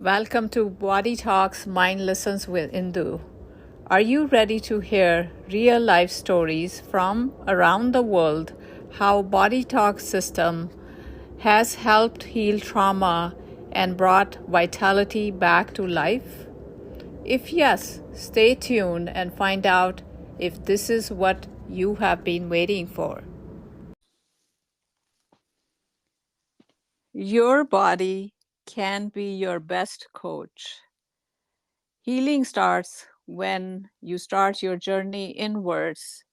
Welcome to Body Talks Mind Lessons with Indu. Are you ready to hear real life stories from around the world how Body Talk system has helped heal trauma and brought vitality back to life? If yes, stay tuned and find out if this is what you have been waiting for. Your body can be your best coach. Healing starts when you start your journey inwards,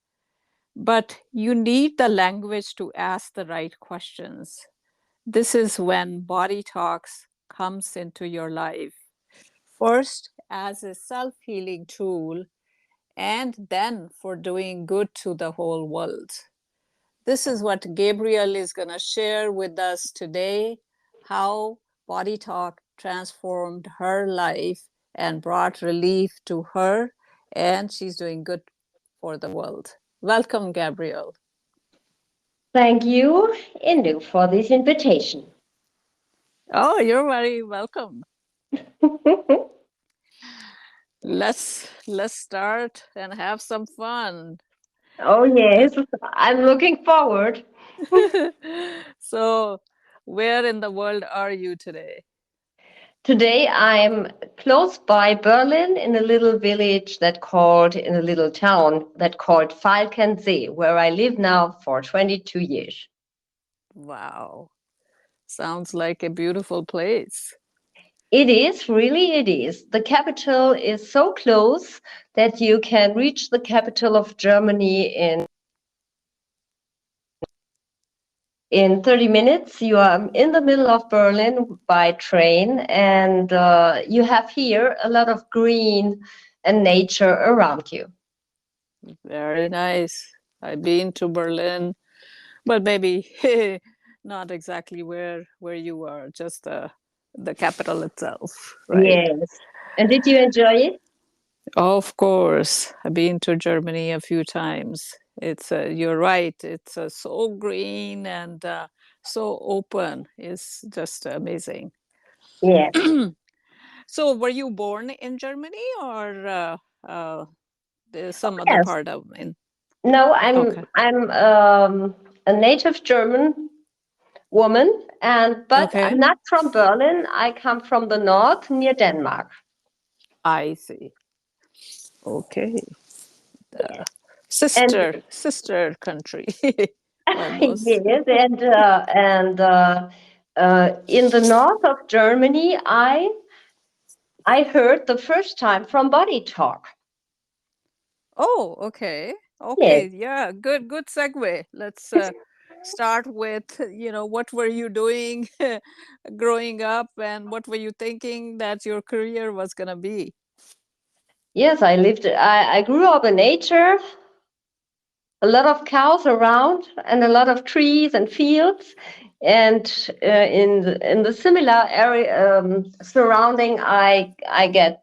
but you need the language to ask the right questions. This is when Body Talks comes into your life. First, as a self healing tool, and then for doing good to the whole world. This is what Gabriele is going to share with us today, how Body Talk transformed her life and brought relief to her, and she's doing good for the world. Welcome, Gabriele. Thank you, Indu, for this invitation. Oh, you're very welcome. Let's start and have some fun. Oh, yes, I'm looking forward. So, where in the world are you today? Today I'm close by Berlin in a little village in a little town that called Falkensee, where I live now for 22 years. Wow, sounds like a beautiful place. It is. The capital is so close that you can reach the capital of Germany in 30 minutes. You are in the middle of Berlin by train, and you have here a lot of green and nature around you. Very nice. I've been to Berlin, but maybe not exactly where you are, just the capital itself, right? Yes. And did you enjoy it? Of course, I've been to Germany a few times. It's you're right. It's so green and so open. It's just amazing. Yes. So, were you born in Germany or there's some other Yes. part of in? No, Okay. I'm a native German woman, and but I'm Okay. not from Berlin. I come from the north near Denmark. I see. Okay. Yes. And Sister country almost. yes, and in the north of Germany, I heard the first time from Body Talk. Oh, okay. Yes. Okay. Yeah. Good segue. Let's start with, what were you doing growing up and what were you thinking that your career was going to be? Yes, I grew up in nature, a lot of cows around, and a lot of trees and fields. And in the similar area surrounding, I get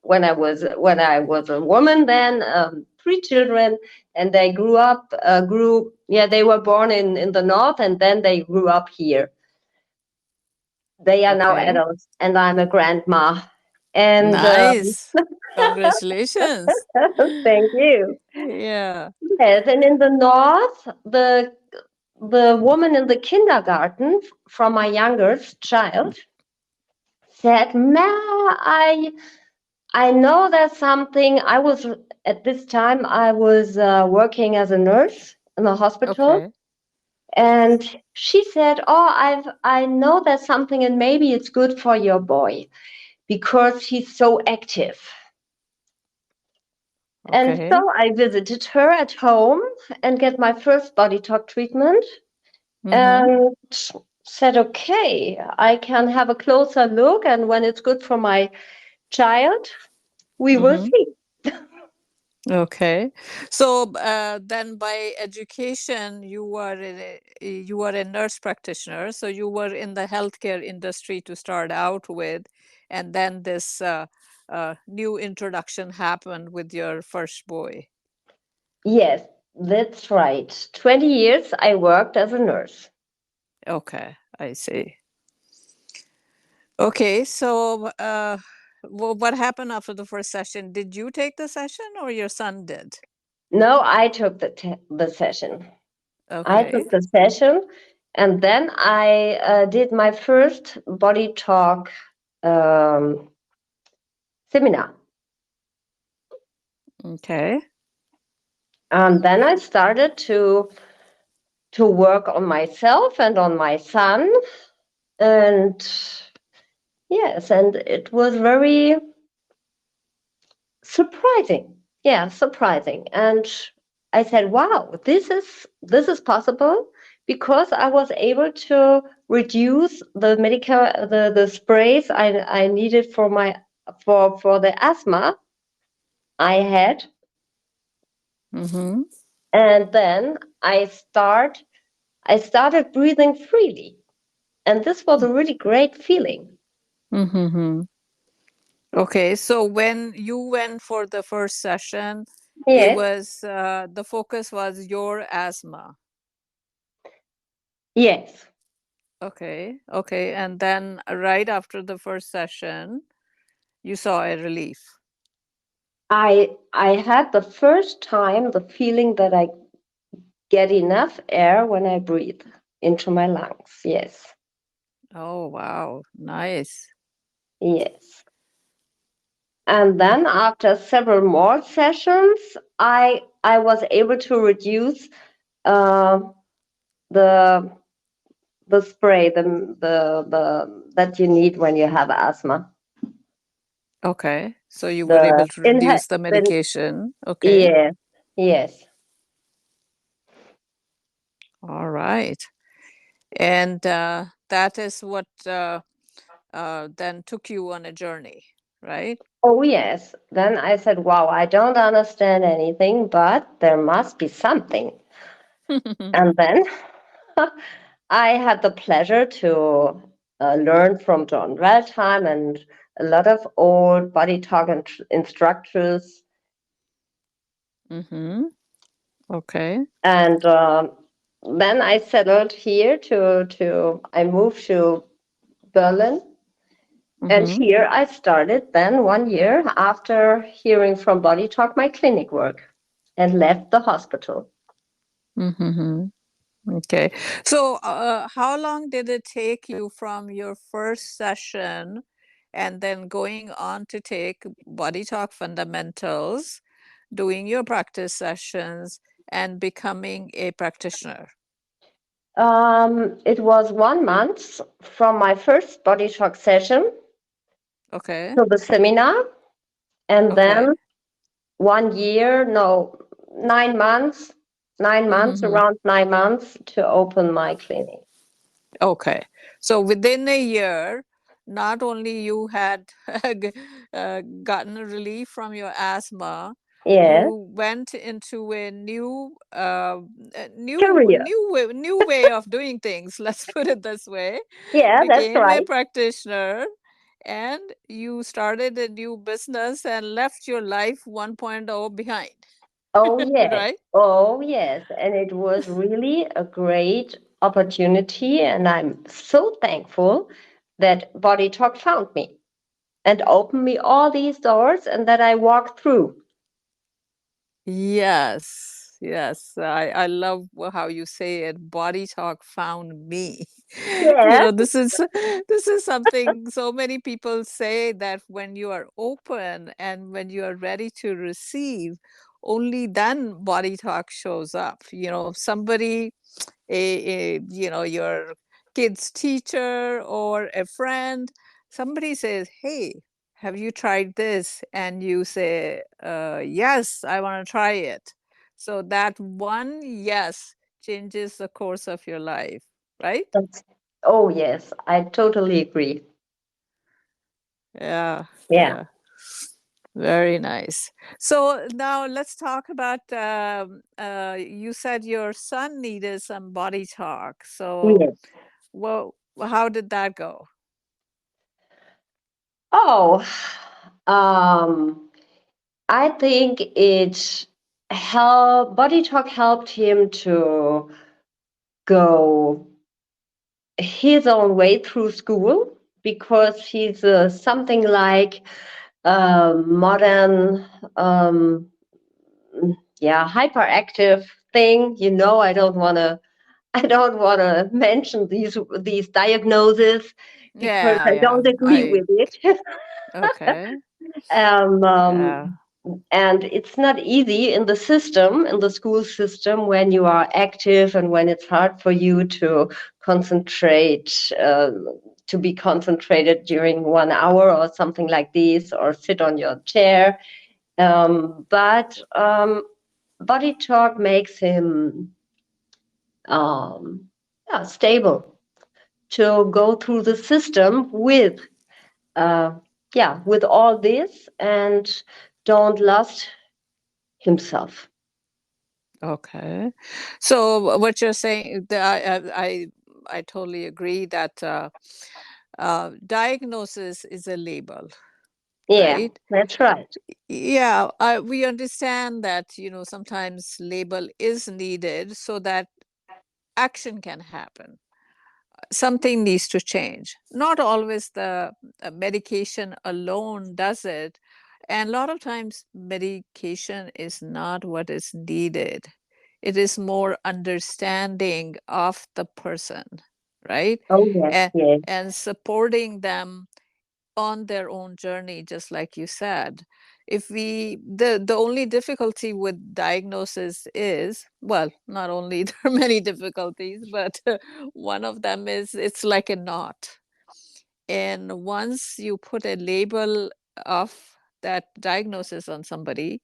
when I was a woman then three children, and they grew yeah, they were born in the north, and then they grew up here. They are now Okay. adults, and I'm a grandma. And Nice. Congratulations. thank you. Yeah. Yes, and in the north, the woman in the kindergarten from my youngest child said, "Ma, I know there's something." I was at this time I was working as a nurse in a hospital, Okay. and she said, "Oh, I know there's something, and maybe it's good for your boy because he's so active." And Okay. so I visited her at home and get my first body talk treatment Mm-hmm. and said, okay, I can have a closer look. And when it's good for my child, we will Mm-hmm. see. Okay. So then by education, you were a nurse practitioner. So you were in the healthcare industry to start out with, and then this new introduction happened with your first boy. Yes, that's right. 20 years I worked as a nurse. Okay, I see. Okay, so what happened after the first session? Did you take the session or your son did? No, I took the session. I Okay. took the session, and then I did my first body talk um, seminar. Okay. And then I started to work on myself and on my son. And yes, and it was very surprising. Yeah, surprising. And I said, wow, this is possible because I was able to reduce the medical the sprays I needed for my for the asthma I had. Mm-hmm. And then I started breathing freely. And this was a really great feeling. Mm-hmm. Okay, so when you went for the first session, it Yes, was the focus was your asthma. yes. Okay, okay, and then right after the first session, you saw a relief. I had the first time the feeling that I get enough air when I breathe into my lungs. Yes, Oh, wow, nice. yes. And then after several more sessions, I was able to reduce uh, the the spray the that you need when you have asthma. Okay, so you were The able to inha- reduce the the medication. Okay, yeah, yes. all right, and that is what then took you on a journey, right? Oh yes. Then I said, "Wow, I don't understand anything, but there must be something." And then I had the pleasure to learn from John Weltheim and a lot of old body talk instructors. Mm-hmm. Okay. And then I settled here I moved to Berlin. And Mm-hmm. here I started then 1 year after hearing from Body Talk my clinic work and left the hospital. Mm-hmm. Okay. So, how long did it take you from your first session and then going on to take Body Talk Fundamentals, doing your practice sessions, and becoming a practitioner? It was 1 month from my first Body Talk session Okay. to the seminar, and Okay. then 1 year, no, 9 months, 9 months, Mm-hmm. around 9 months to open my clinic. Okay. So within a year, not only you had gotten a relief from your asthma, Yes, you went into a career. new way of doing things. Let's put it this way. Yeah, that's Became a right. practitioner, and you started a new business and left your life 1.0 behind. Oh, yes. Right? Oh, yes. And it was really a great opportunity. And I'm so thankful that Body Talk found me and opened me all these doors and that I walked through. Yes, yes. I love how you say it. Body Talk found me. You Yeah. know, this is something so many people say that when you are open and when you are ready to receive, only then Body Talk shows up. You know, somebody your kid's teacher or a friend, somebody says, hey, have you tried this? And you say, yes, I want to try it. So that one yes changes the course of your life, right? Oh, yes. I totally agree. Yeah, Yeah. yeah. Very nice. So now let's talk about you said your son needed some body talk. So, Yes. well, how did that go? Oh, um, I think Body Talk helped him to go his own way through school because he's something like modern, yeah, hyperactive thing. I don't want to. I don't want to mention these diagnoses because Yeah, I yeah. don't agree I with it. Okay. um, Yeah. um, and it's not easy in the system, in the school system, when you are active and when it's hard for you to concentrate, to be concentrated during 1 hour or something like this, or sit on your chair. But body talk makes him um, yeah, stable to go through the system with uh, yeah, with all this, and don't lose himself. Okay. So what you're saying, I totally agree that diagnosis is a label, Yeah, right? that's right. Yeah, we understand that, sometimes label is needed so that action can happen. Something needs to change. Not always the medication alone does it. And a lot of times, medication is not what is needed. It is more understanding of the person, right? Oh yes, And, yes, and supporting them on their own journey, just like you said. If we the only difficulty with diagnosis is, well, not only there are many difficulties, but one of them is it's like a knot. And once you put a label of that diagnosis on somebody,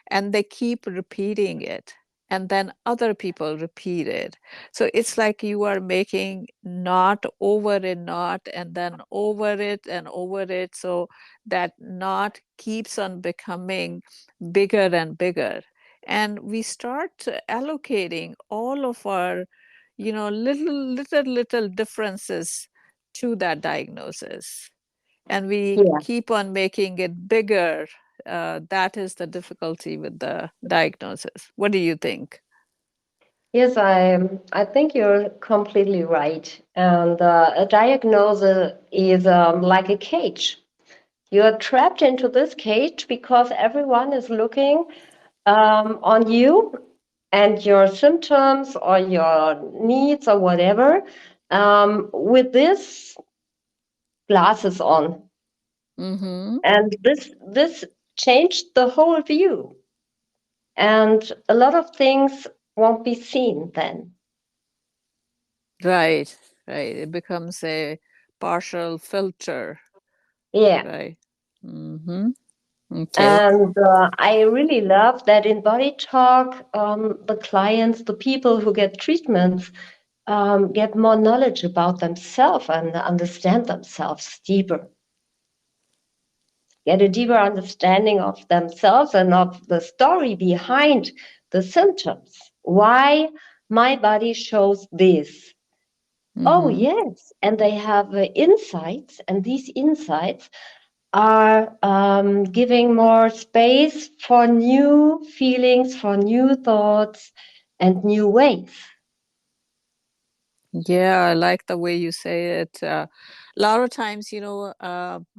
and they keep repeating it, and then other people repeat it. So it's like you are making knot over a knot, and then over it and over it. So that knot keeps on becoming bigger and bigger. And we start allocating all of our, little differences to that diagnosis, and we yeah, keep on making it bigger. That is the difficulty with the diagnosis. What do you think? yes. I think you're completely right. And a diagnosis is like a cage. You are trapped into this cage because everyone is looking on you and your symptoms or your needs or whatever, with this glasses on. Mm-hmm. And this changed the whole view, and a lot of things won't be seen then. Right, right. It becomes a partial filter, Yeah. right? Mm-hmm. Okay. And I really love that in body talk, the clients, the people who get treatments, get more knowledge about themselves and understand themselves deeper, get a deeper understanding of themselves and of the story behind the symptoms. Why my body shows this. Oh, Mm-hmm. yes. And they have insights, and these insights are giving more space for new feelings, for new thoughts, and new ways. Yeah, I like the way you say it. A lot of times,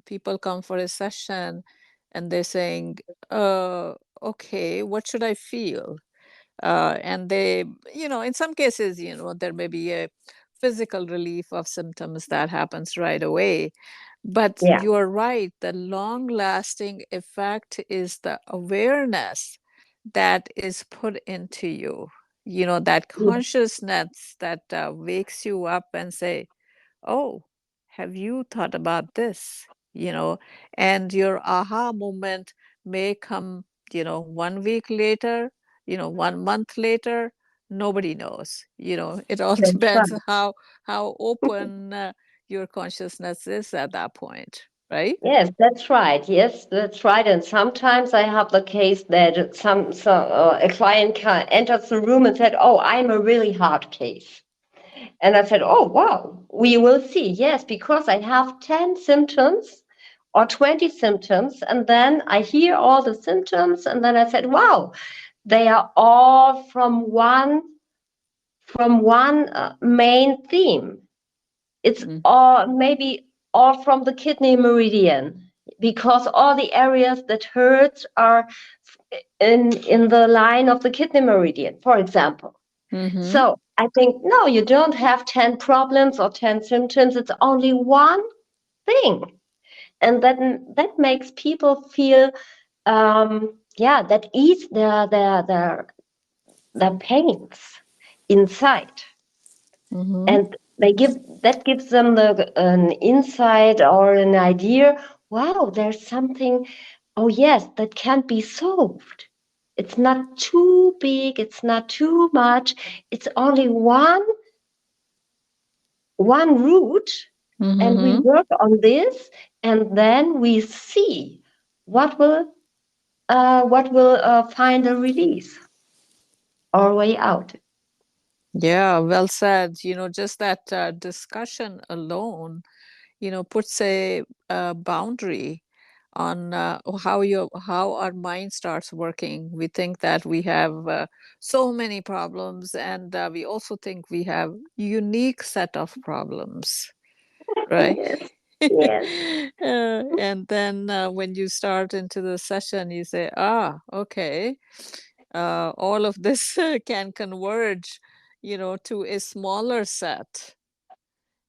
people come for a session and they're saying, okay, what should I feel? And they, in some cases, there may be a physical relief of symptoms that happens right away. But Yeah. you're right, the long lasting effect is the awareness that is put into you, that consciousness that wakes you up and say, oh, have you thought about this? And your aha moment may come, 1 week later, 1 month later. Nobody knows. It all That's depends right. how open your consciousness is at that point, right? Yes, that's right. Yes, that's right. And sometimes I have the case that a client enters the room and said, "Oh, I'm a really hard case." And I said, "Oh, wow, we will see." Yes, because I have 10 symptoms or 20 symptoms. And then I hear all the symptoms. And then I said, "Wow, they are all from one main theme. It's Mm. all maybe or from the kidney meridian, because all the areas that hurt are in the line of the kidney meridian, for example. Mm-hmm. So I think, no, you don't have 10 problems or 10 symptoms. It's only one thing. And that makes people feel, that ease their pains inside. Mm-hmm. And that gives them an insight or an idea. Wow, there's something, oh yes, that can be solved. It's not too big, it's not too much. It's only one route, and we Mm-hmm. work on this, and then we see what will find a release or way out. Yeah, well said. Just that discussion alone, puts a boundary on how our mind starts working. We think that we have so many problems, and we also think we have unique set of problems, right? Yes, yes, And then when you start into the session, you say, okay, all of this can converge, to a smaller set,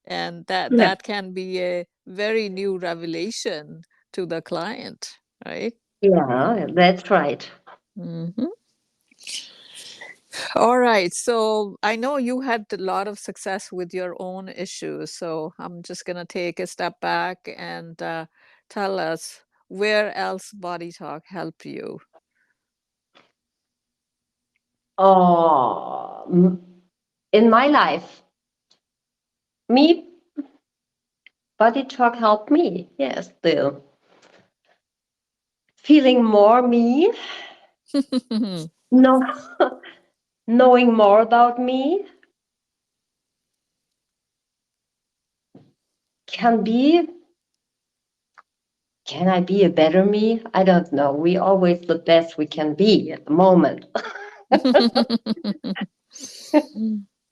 and that yeah, that can be a very new revelation to the client, right? yeah, that's right. Hmm. All right, so I know you had a lot of success with your own issues, so I'm just going to take a step back and tell us where else Body Talk helped you. Oh, in my life, me, body talk helped me. Yes, the feeling more me, no, knowing more about me can be. Can I be a better me? I don't know. We always the best we can be at the moment.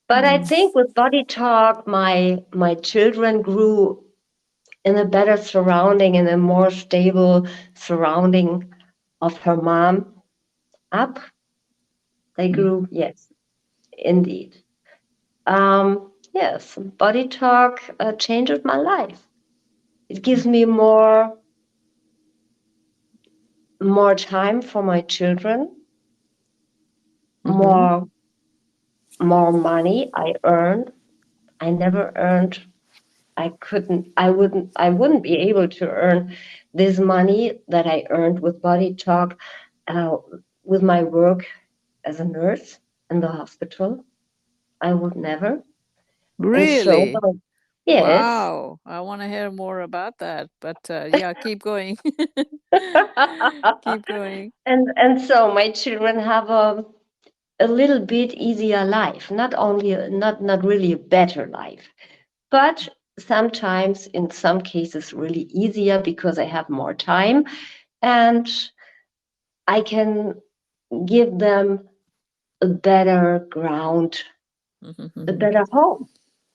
But I think with body talk, my children grew in a better surrounding, in a more stable surrounding of her mom up. They grew, yes, indeed. Yes, body talk changes my life. It gives me more time for my children, Mm-hmm. more more money I earned. I never earned. I couldn't. I wouldn't be able to earn this money that I earned with body talk, uh, with my work as a nurse in the hospital. I would never. And so, Really? yes. Wow, I want to hear more about that, but yeah, keep going. Keep going. And so my children have a little bit easier life, not only not really a better life, but sometimes in some cases really easier because I have more time, and I can give them a better ground, a Mhm. better home,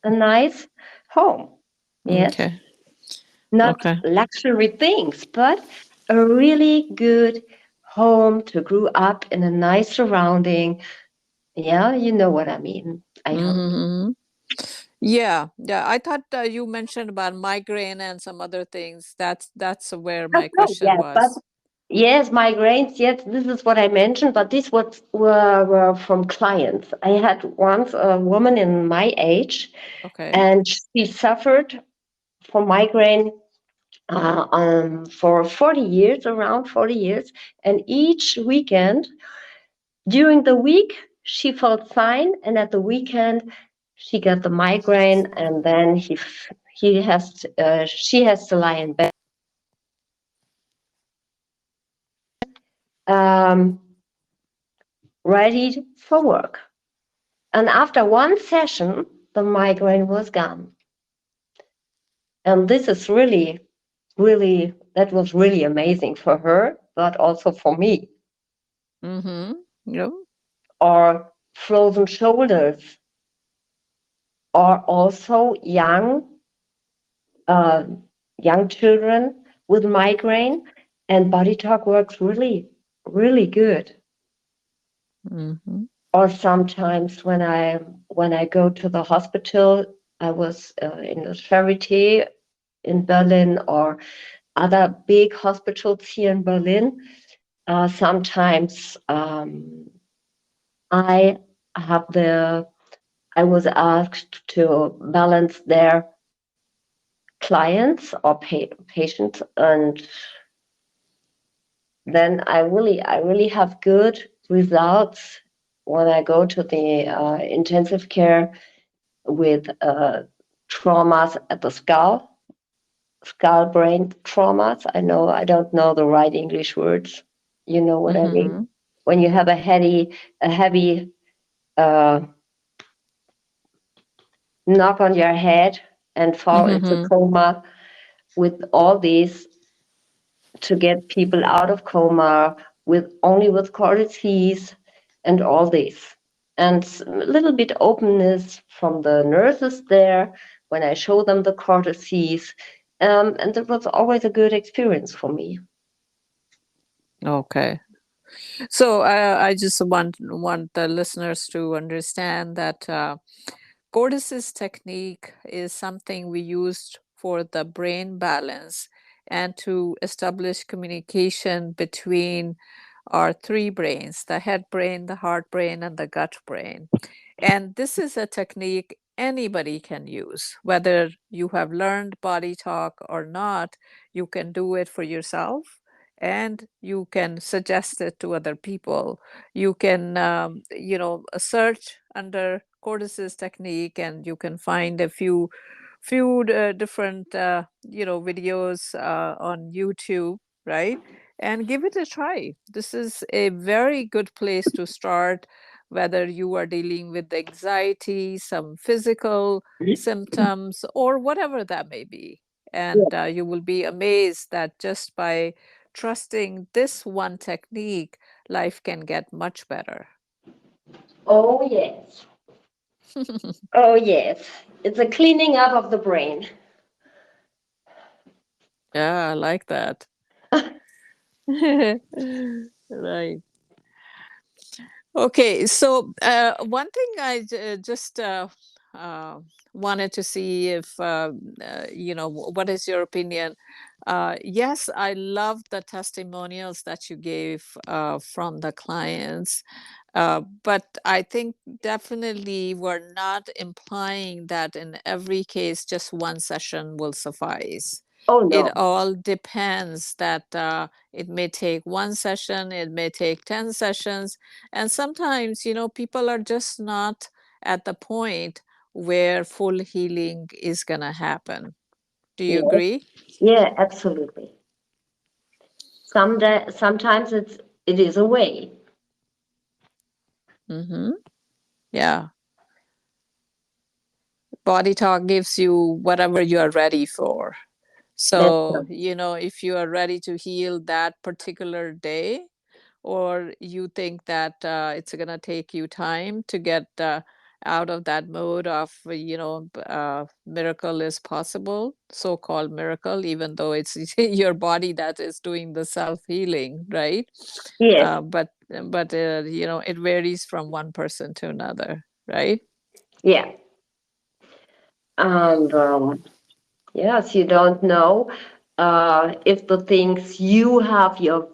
a nice home. Yes, Okay. not Okay. luxury things, but a really good home to grow up in a nice surrounding. Yeah, you know what I mean, I hope. Hmm. Yeah. Yeah. I thought you mentioned about migraine and some other things. That's where my Oh, question yes, but was. yes, migraines, yes, this is what I mentioned, but these were from clients. I had once a woman in my age, Okay. and she suffered from migraine for 40 years, around 40 years. And each weekend, during the week, she felt fine, and at the weekend, she got the migraine, and then she has to lie in bed. Um, Ready for work. And after one session, the migraine was gone. And this is that was really amazing for her, but also for me. Mm-hmm. Yep. Or frozen shoulders, or also young young children with migraine, and BodyTalk works really, really good. Mm-hmm. Or sometimes when I go to the hospital, I was in the Charité in Berlin or other big hospitals here in Berlin. Sometimes I have I was asked to balance their clients or patients, and then I really have good results when I go to the intensive care with traumas at the skull brain traumas. I don't know the right English words. You know what I mean? Mm-hmm. When you have a heavy uh, knock on your head and fall into Mm-hmm. coma, with all these, to get people out of coma with only with cortices and all this. And a little bit openness from the nurses there when I show them the cortices. And it was always a good experience for me. Okay. So I just want the listeners to understand that Cortis's technique is something we used for the brain balance and to establish communication between our three brains: the head brain, the heart brain, and the gut brain. And this is a technique anybody can use, whether you have learned body talk or not. You can do it for yourself and you can suggest it to other people. You can, search under Cortis's technique and you can find a few different, videos on YouTube, right? And give it a try. This is a very good place to start, whether you are dealing with anxiety, some physical symptoms, or whatever that may be. Yeah. And you will be amazed that just by trusting this one technique, life can get much better. Oh, yes. Oh, yes. It's a cleaning up of the brain. Yeah, I like that. Right. Okay, so one thing just uh, wanted to see if what is your opinion? Yes, I love the testimonials that you gave from the clients, but I think definitely we're not implying that in every case just one session will suffice. Oh, It no. all depends that it may take one session, it may take 10 sessions, and sometimes, people are just not at the point where full healing is going to happen. Do you Yeah. agree? Yeah, absolutely. Sometimes it is a way. Mm-hmm. Yeah. Body talk gives you whatever you are ready for. That's So, right. if you are ready to heal that particular day, or you think that it's going to take you time to get out of that mode of, miracle is possible, so-called miracle, even though it's your body that is doing the self-healing, right? Yes. But it varies from one person to another, right? Yeah. And yes, you don't know if the things you have your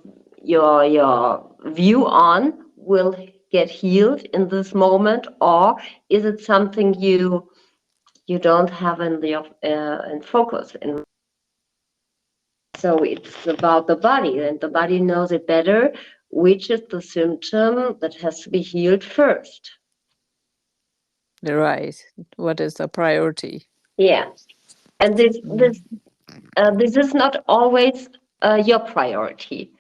view on will get healed in this moment, or is it something you don't have in the in focus. And so it's about the body, and the body knows it better, which is the symptom that has to be healed first. Right. What is the priority? Yeah, and this is not always your priority.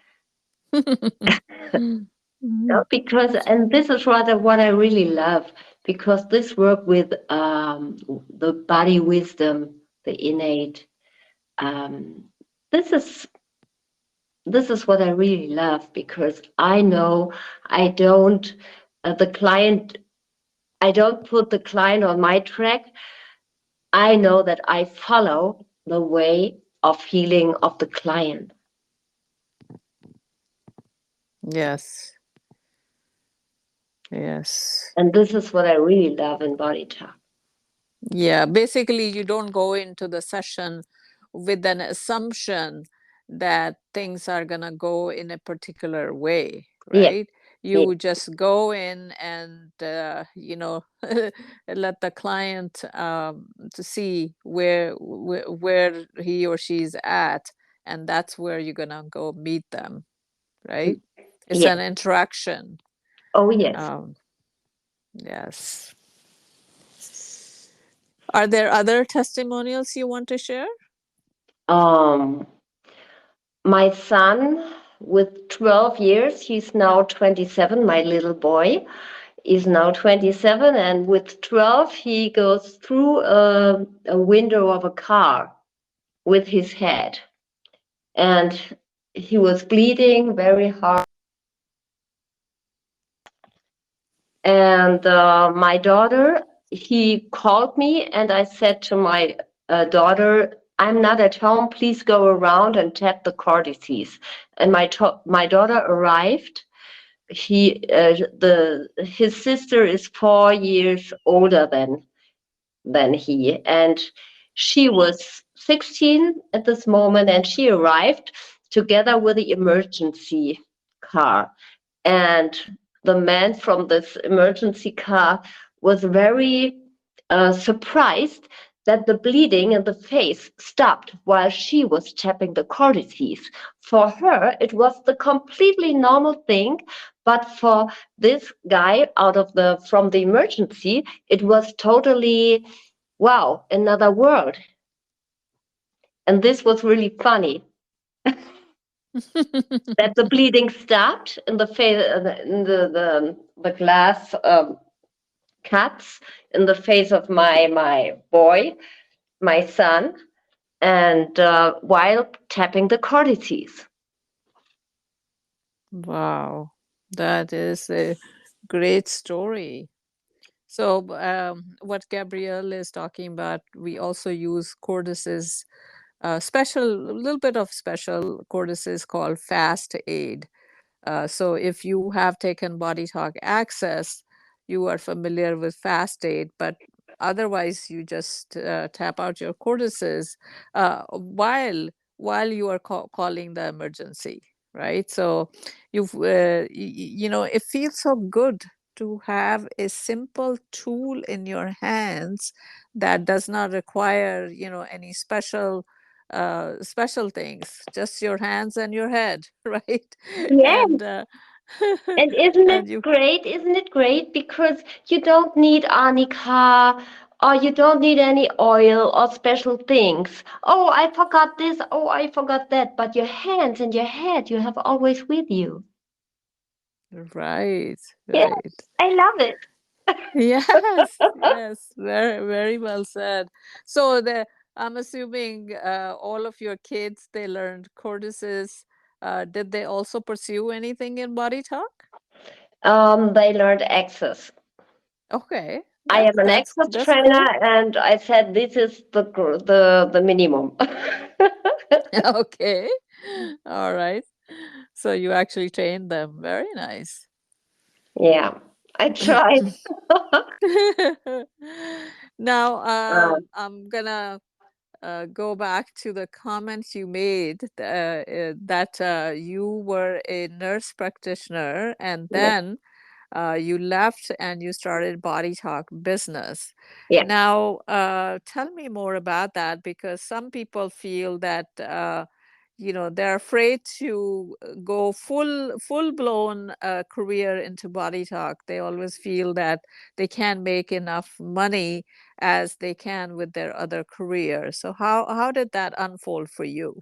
Mhm. No, because, and this is rather what I really love, because this work with the body wisdom, the innate, um, this is this is what I really love, because I know I don't the client, I don't put the client on my track. I know that I follow the way of healing of the client. Yes. Yes. And this is what I really love in body talk. Yeah, basically, you don't go into the session with an assumption that things are going to go in a particular way, Yeah, right? yeah, You just go in and, let the client to see where he or she's at, and that's where you're going to go meet them, right? It's yeah. an interaction. Oh, yes. Um, yes. Are there other testimonials you want to share? Um, my son with 12 years, he's now 27, my little boy is now 27, and with 12 he goes through a window of a car with his head, and he was bleeding very hard. And my daughter, he called me, and I said to my daughter, I'm not at home, please go around and tap the car disease. And my daughter arrived. His sister is 4 years older than he, and she was 16 at this moment, and she arrived together with the emergency car. And the man from this emergency car was very surprised that the bleeding in the face stopped while she was tapping the cortices. For her, it was the completely normal thing, but for this guy out of the from the emergency, it was totally wow, another world. And this was really funny that the bleeding stopped in the face, in the glass cuts in the face of my boy, my son, and while tapping the cortices. Wow, that is a great story. So, what Gabrielle is talking about, we also use cortices, a little bit of special cortices called fast aid. So if you have taken Body Talk Access, you are familiar with fast aid, but otherwise you just tap out your cortices while you are calling the emergency, right? So it feels so good to have a simple tool in your hands that does not require any special things, just your hands and your head, right? Yeah, and and isn't it and you great? Isn't it great? Because you don't need arnica or you don't need any oil or special things. Oh, I forgot this. Oh, I forgot that. But your hands and your head you have always with you. right, Yeah, right. I love it. Yes, yes, very, very well said. So I'm assuming all of your kids, they learned cortices. Did they also pursue anything in Body Talk? They learned access. Okay, I am an access that's trainer, cool. and I said this is the minimum. Okay, all right. So you actually trained them. Very nice. Yeah, I tried. Now, Uh, I'm gonna go back to the comments you made that you were a nurse practitioner and yeah, then you left and you started Body Talk business. yeah. Now, tell me more about that because some people feel that they're afraid to go full blown career into Body Talk. They always feel that they can't make enough money as they can with their other career. So how did that unfold for you?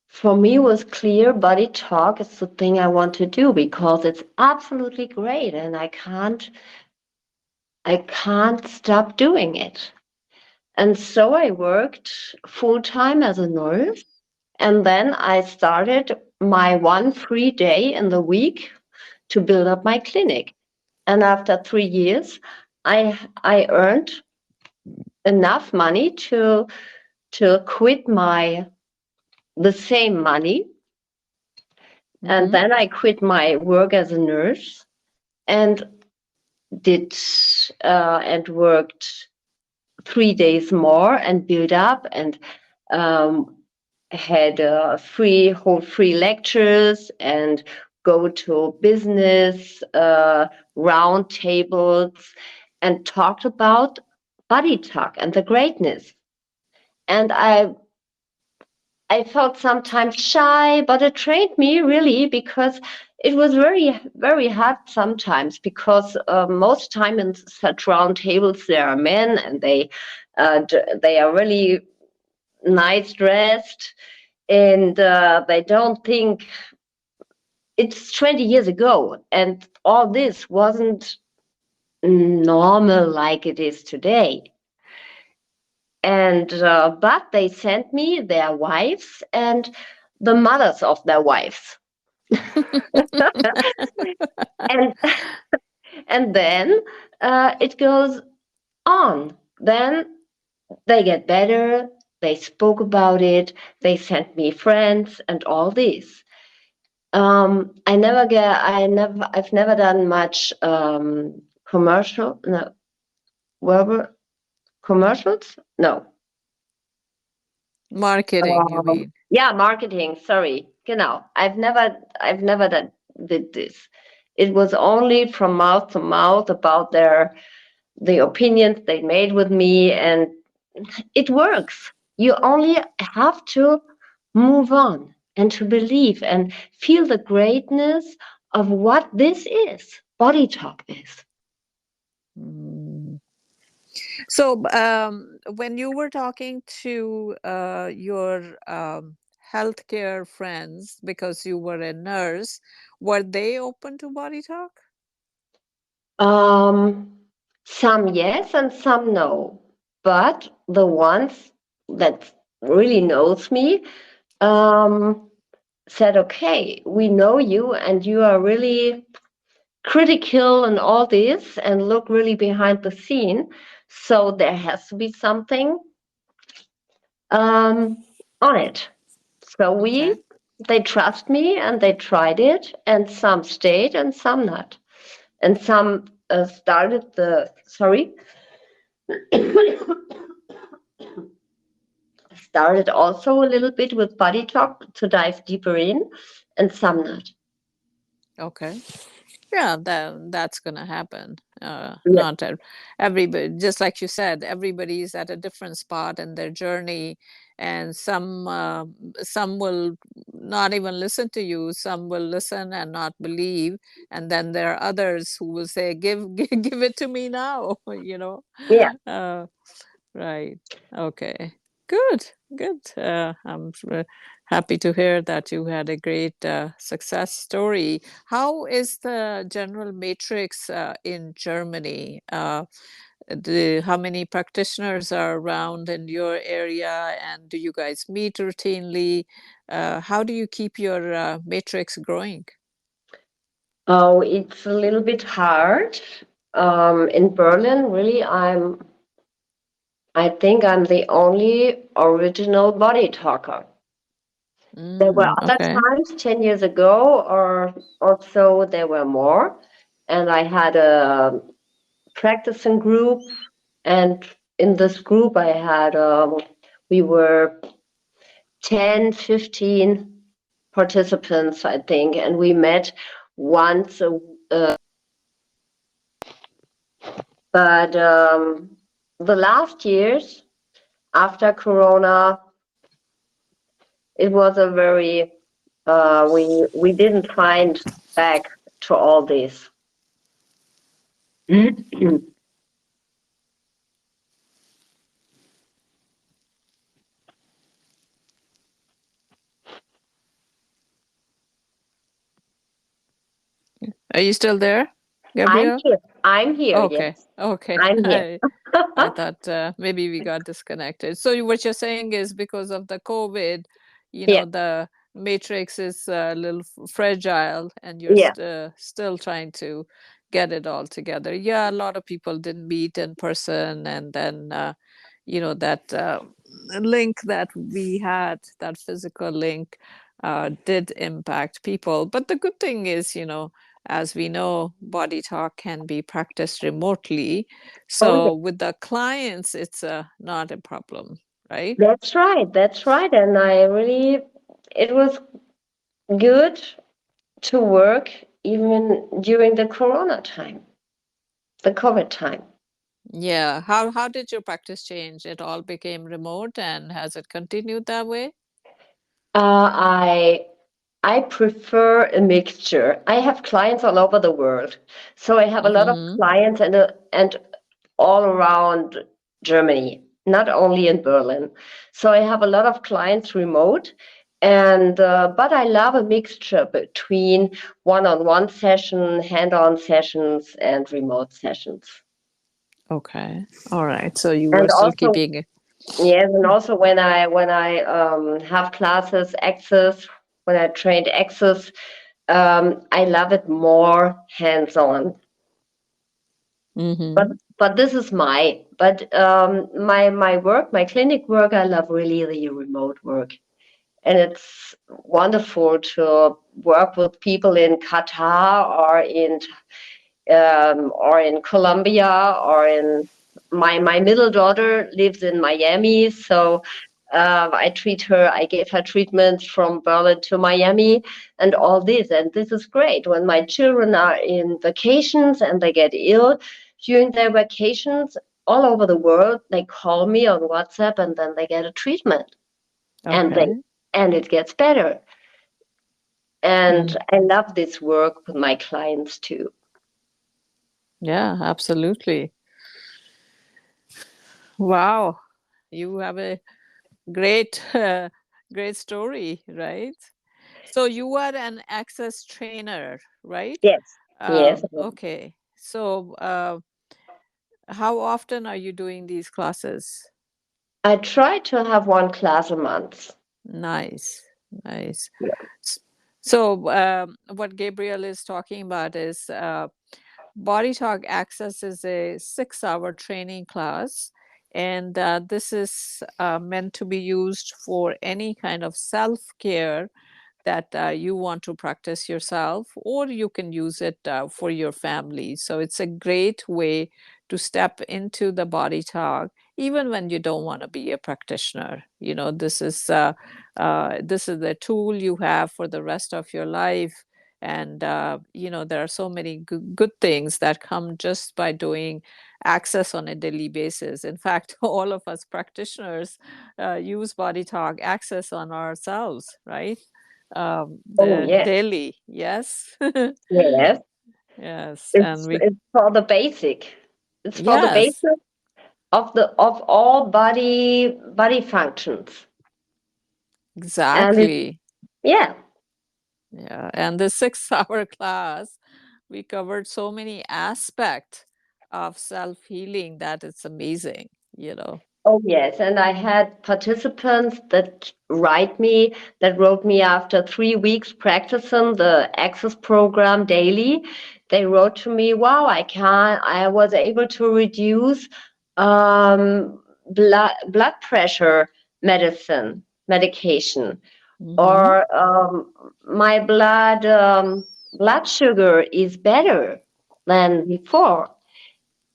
For me, it was clear body talk is the thing I want to do because it's absolutely great, and I can't stop doing it. And so I worked full time as a nurse, and then I started my one free day in the week to build up my clinic. And after 3 years, I earned enough money to quit my the same money, and Mm-hmm. then I quit my work as a nurse and did and worked 3 days more and built up and um, had free lectures and go to business round tables and talked about body talk and the greatness. And I felt sometimes shy, but it trained me really because it was very, very hard sometimes because most time in such round tables there are men and they are really nice dressed and they don't think it's 20 years ago and all this wasn't normal like it is today. And but they sent me their wives and the mothers of their wives. and and then it goes on. Then they get better. They spoke about it. They sent me friends and all this. I've never done much commercial, no, verbal commercials. No, Marketing, you mean? yeah, marketing. Sorry, genau. I've never did this. It was only from mouth to mouth about the opinions they made with me, and it works. You only have to move on and to believe and feel the greatness of what this is. Body talk is. Mm. So, when you were talking to your healthcare friends because you were a nurse, were they open to body talk? Um, some yes and some no. But the ones that really knows me um, said, okay, we know you and you are really critical and all this and look really behind the scene. So there has to be something um, on it. So Okay. they trust me and they tried it, and some stayed and some not. And some started also a little bit with body talk to dive deeper in, and some not. Okay. Yeah, that's gonna happen. Yeah, Not everybody, just like you said, everybody's at a different spot in their journey, and some will not even listen to you. Some will listen and not believe, and then there are others who will say, "Give, give it to me now." You know. yeah. Uh, Right. Okay. Good. Good. Happy to hear that you had a great success story. How is the general matrix in Germany? How many practitioners are around in your area, and do you guys meet routinely? How do you keep your matrix growing? Oh, it's a little bit hard. In Berlin, really, I think I'm the only original body talker. There were other Okay. times 10 years ago or so, there were more. And I had a practicing group. And in this group, we were 10, 15 participants, I think. And we met once, but the last years after Corona, it was a very we didn't find back to all this. Are you still there, I'm Gabriel? here. I'm here. Yes, Okay. Okay. I'm here. I thought maybe we got disconnected. So what you're saying is because of the COVID, Yeah, the matrix is a little fragile, and you're yeah, still trying to get it all together. Yeah, a lot of people didn't meet in person, and then that link that we had, that physical link, did impact people. But the good thing is, as we know, body talk can be practiced remotely. Oh, So yeah. with the clients, it's not a problem, right? That's right. That's right. And it was good to work even during the Corona time, the COVID time. Yeah. How did your practice change? It all became remote, and has it continued that way? Uh, I I prefer a mixture. I have clients all over the world, so I have a lot of Mm-hmm. clients and all around Germany, not only in Berlin. So I have a lot of clients remote, and but I love a mixture between one-on-one session, hand-on sessions, and remote sessions. Okay. All right. So you were And still also, keeping it. yes, and also when I have classes, access, when I trained access, I love it more hands-on. But Mm-hmm. but this is my work, my clinic work. I love really the remote work, and it's wonderful to work with people in Qatar or in Colombia or in my middle daughter lives in Miami, so I treat her. I gave her treatments from Berlin to Miami and all this, and this is great. When my children are in vacations and they get ill during their vacations all over the world, they call me on WhatsApp and then they get a treatment, and they Okay. and it gets better. And Mm. I love this work with my clients too. Yeah, absolutely. Wow. You have a great, great story, right? So you are an access trainer, right? Yes. Yes. Okay. So how often are you doing these classes? I try to have one class a month. Nice, nice. Yeah. S- So, what Gabriel is talking about is Body Talk Access is a 6 hour training class, and this is meant to be used for any kind of self care that you want to practice yourself, or you can use it for your family. So it's a great way to step into the body talk, even when you don't want to be a practitioner. This is the tool you have for the rest of your life. And there are so many good things that come just by doing access on a daily basis. In fact, all of us practitioners use body talk access on ourselves, right? Oh, The yes. daily, yes. Yes. Yes, and It's we, it's for the basic. It's for the yes, basic of all body functions. And it, exactly. yeah. Yeah, and the 6 hour class, we covered so many aspects of self-healing that it's amazing. Oh, yes. And I had participants that wrote me after 3 weeks practicing the Access program daily. They wrote to me, wow, I was able to reduce blood pressure medication, Mm-hmm. or my blood sugar is better than before,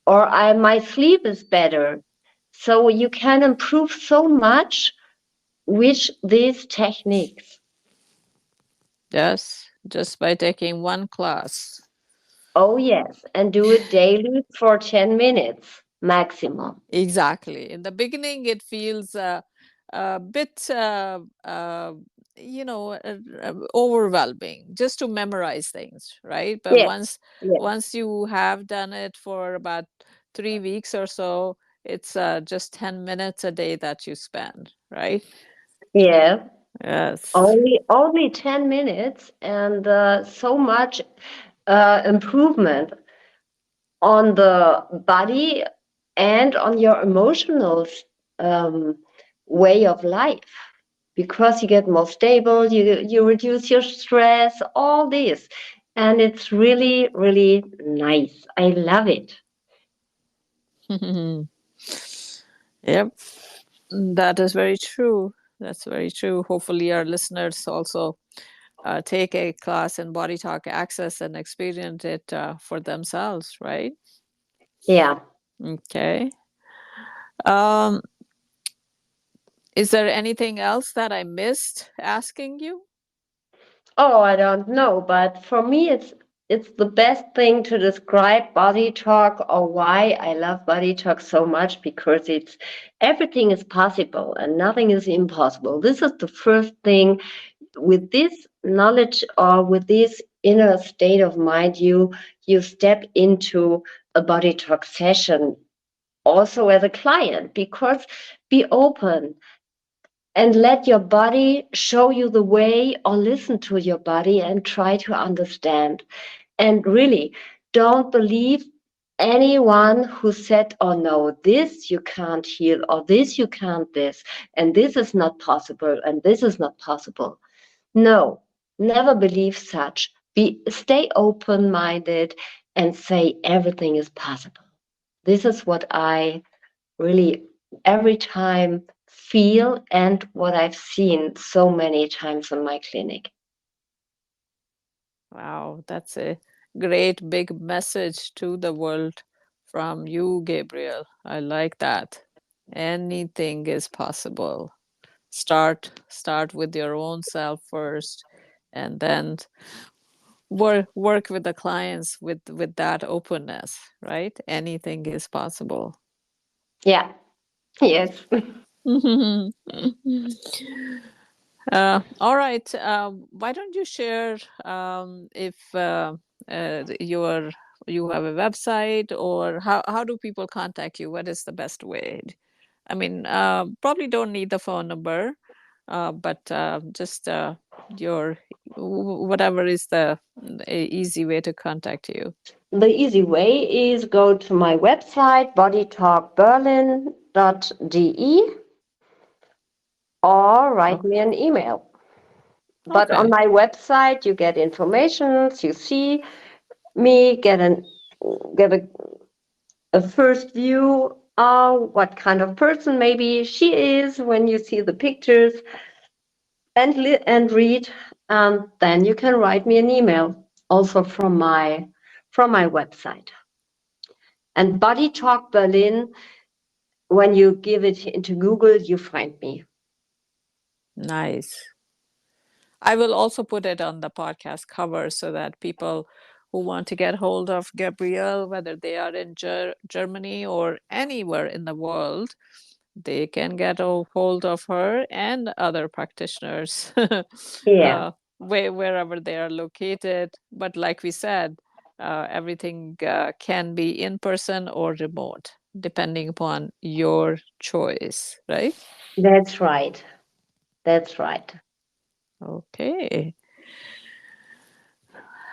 or my sleep is better. So you can improve so much with these techniques. Yes, just by taking one class. Oh, yes, and do it daily for 10 minutes maximum. Exactly. In the beginning, it feels a bit, overwhelming just to memorize things, right? But Yes, once yes, once you have done it for about 3 weeks or so, it's just 10 minutes a day that you spend, right? yeah. Yes. Only 10 minutes, and so much improvement on the body and on your emotional um, way of life, because you get more stable, you reduce your stress, all this, and it's really nice. I love it. Yep, that is very true. That's very true. Hopefully, our listeners also take a class in Body Talk Access and experience it for themselves, right? Yeah. Okay. Um, is there anything else that I missed asking you? Oh, I don't know, but for me, it's the best thing to describe body talk or why I love body talk so much because it's everything is possible and nothing is impossible. This is the first thing with this knowledge or with this inner state of mind you step into a body talk session also as a client because be open and let your body show you the way or listen to your body and try to understand. And really, don't believe anyone who said, oh no, this you can't heal, or this you can't this, and this is not possible, and this is not possible. No, never believe such. Stay open minded and say everything is possible. This is what I really every time feel and what I've seen so many times in my clinic. Wow, that's a great big message to the world from you, Gabriel. I like that. Anything is possible. Start with your own self first, and then work with the clients with that openness, right? Anything is possible. Yeah, yes. All right. Why don't you share if your you have a website, or how do people contact you? What is the best way? I mean, probably don't need the phone number, but just your whatever is the easy way to contact you. The easy way is go to my website, bodytalkberlin.de, or write Oh, me an email. But on okay. my website, you get information, you see me, get a first view of what kind of person maybe she is when you see the pictures and read, and then you can write me an email also from my website. And Body Talk Berlin, when you give it into Google, you find me. Nice. I will also put it on the podcast cover so that people who want to get hold of Gabrielle, whether they are in Germany or anywhere in the world, they can get a hold of her and other practitioners Yeah, wherever they are located. But like we said, everything can be in person or remote, depending upon your choice, right? that's right. That's right. Okay.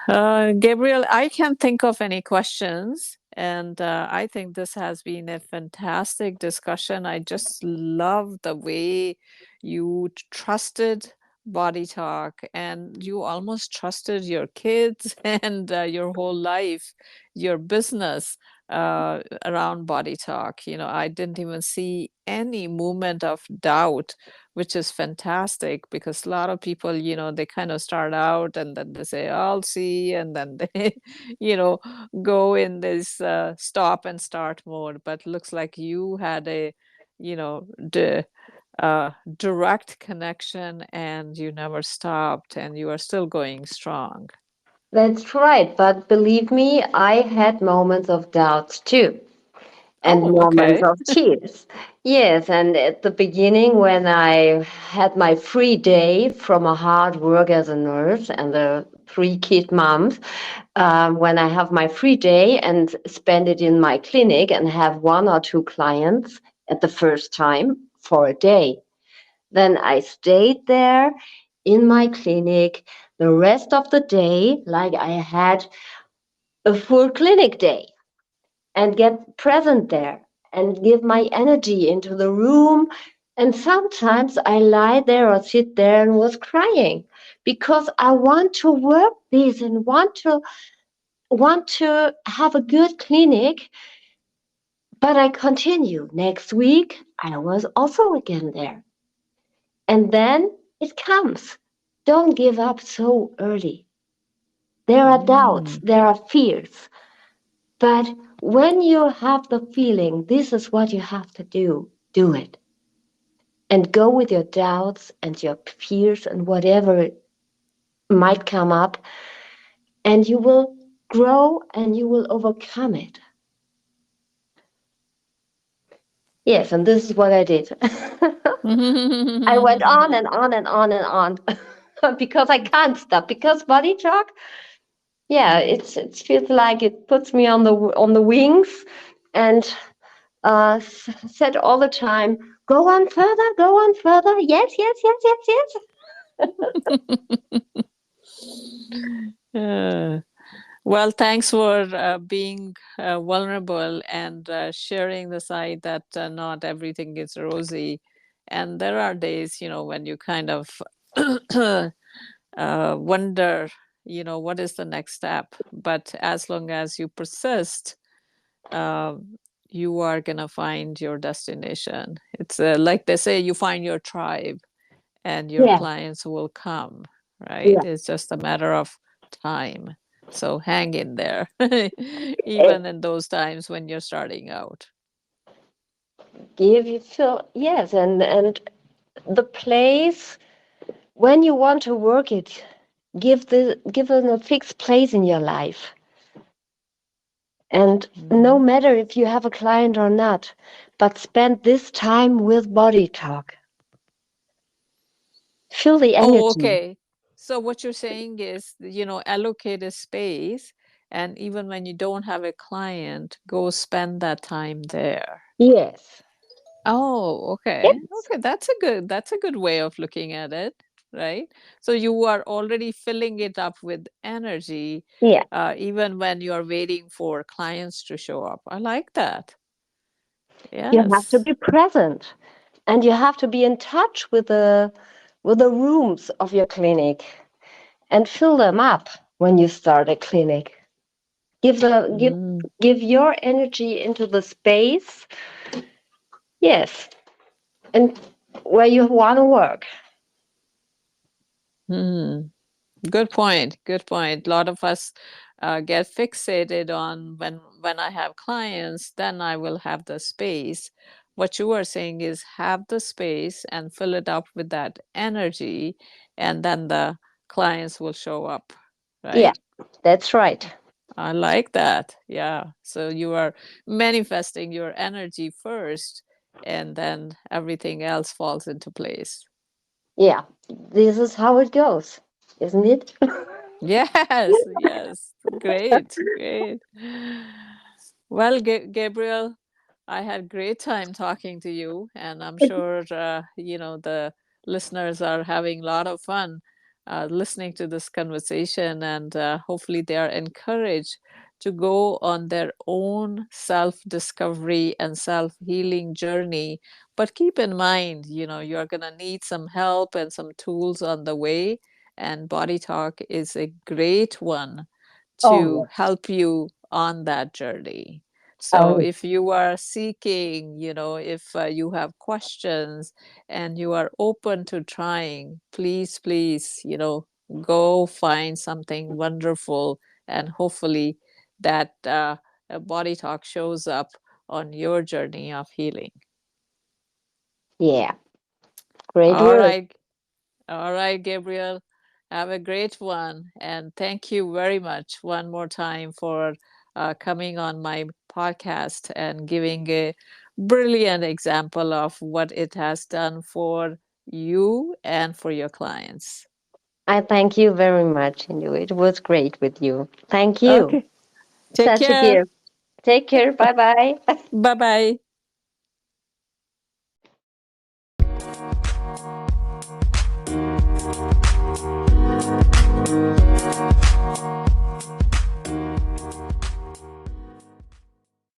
Gabriel, I can't think of any questions. And I think this has been a fantastic discussion. I just love the way you trusted Body Talk, and you almost trusted your kids and your whole life, your business around Body Talk. You know, I didn't even see any moment of doubt, which is fantastic because a lot of people, they kind of start out and then they say, I'll see, and then they, you know, go in this stop and start mode. But looks like you had a, you know, direct connection, and you never stopped, and you are still going strong. That's right. But believe me, I had moments of doubts too. And Oh, moments okay. of tears. Yes, and at the beginning, when I had my free day from a hard work as a nurse and the three kid moms, when I have my free day and spend it in my clinic and have one or two clients at the first time for a day, then I stayed there in my clinic the rest of the day like I had a full clinic day and get present there and give my energy into the room. And sometimes I lie there or sit there and was crying because I want to work this and want to have a good clinic But I continue. Next week, I was also again there. And then it comes. Don't give up so early. There are doubts, Mm. there are fears. But when you have the feeling this is what you have to do it. And go with your doubts and your fears and whatever might come up, and you will grow and you will overcome it. Yes, and this is what I did. I went on and on and on and on because I can't stop. Because body talk, yeah, it feels like it puts me on the wings, and said all the time, go on further, yes, yes, yes, yes, yes. Uh, well, thanks for being vulnerable and sharing the side that not everything is rosy. And there are days, when you kind of wonder, what is the next step? But as long as you persist, you are going to find your destination. It's like they say, you find your tribe and your Yeah, clients will come, right? yeah. It's just a matter of time. So hang in there, It even in those times when you're starting out. give you feel yes, and the place when you want to work it, give it a fixed place in your life. And no Mhm. matter if you have a client or not, but spend this time with body talk. Feel the Oh, energy. okay. So what you're saying is, allocate a space, and even when you don't have a client, go spend that time there. Yes. Oh, okay. Yes. Okay, that's a good way of looking at it, right? So you are already filling it up with energy, Yeah. even when you are waiting for clients to show up. I like that. You have to Yes. be present, and you have to be in touch with the rooms of your clinic and fill them up when you start a clinic. Give the Mm, give your energy into the space. Yes, and where you want to work. mm. Good point. Good point. A lot of us get fixated on when I have clients, then I will have the space. What you are saying is have the space and fill it up with that energy, and then the clients will show up, Yeah, right? that's right. I like that. Yeah. So you are manifesting your energy first, and then everything else falls into place. Yeah, this is how it goes, isn't it? Yes, yes. Great, great. Well, Gabriel, I had great time talking to you, and I'm sure the listeners are having a lot of fun listening to this conversation, and hopefully they are encouraged to go on their own self-discovery and self-healing journey. But keep in mind, you're gonna need some help and some tools on the way, and Body Talk is a great one Oh to yes. help you on that journey. Oh So yes. if you are seeking, if you have questions and you are open to trying, please, please, go find something wonderful, and hopefully that Body Talk shows up on your journey of healing. Yeah. Great All work. right. All right, Gabriel. Have a great one. And thank you very much one more time for coming on my podcast and giving a brilliant example of what it has done for you and for your clients. I thank you very much, and it was great with you. Thank you. Okay. Take Such a care. gift. Take care. Bye bye. Bye bye.